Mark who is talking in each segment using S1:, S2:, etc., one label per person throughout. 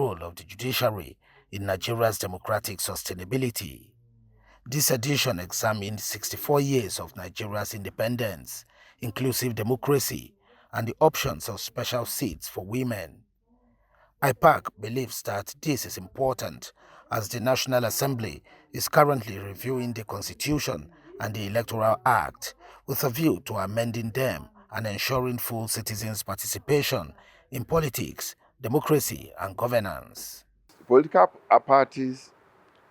S1: role of the judiciary in Nigeria's democratic sustainability. This edition examined 64 years of Nigeria's independence, inclusive democracy, and the options of special seats for women. IPAC believes that this is important as the National Assembly is currently reviewing the Constitution and the Electoral Act with a view to amending them and ensuring full citizens' participation in politics, democracy, and governance.
S2: Political parties,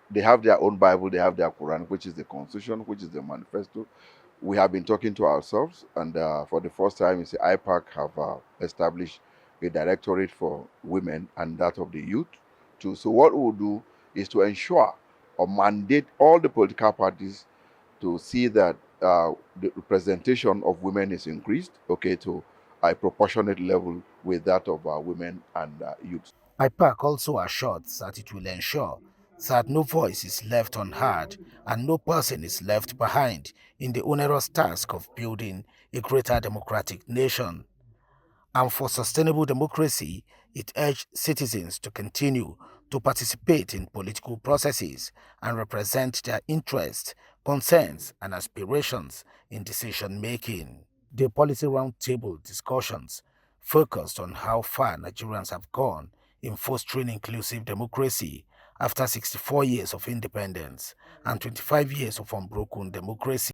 S2: they have their own Bible, they have their Quran, which is the Constitution, which is the manifesto. We have been talking to ourselves, and for the first time, IPAC have established a directorate for women and that of the youth too. So what we'll do is to ensure or mandate all the political parties to see that the representation of women is increased, to a proportionate level with that of women and youth.
S1: IPAC also assures that it will ensure that no voice is left unheard and no person is left behind in the onerous task of building a greater democratic nation. And for sustainable democracy, it urged citizens to continue to participate in political processes and represent their interests, concerns, and aspirations in decision-making. The policy roundtable discussions focused on how far Nigerians have gone in fostering inclusive democracy after 64 years of independence and 25 years of unbroken democracy.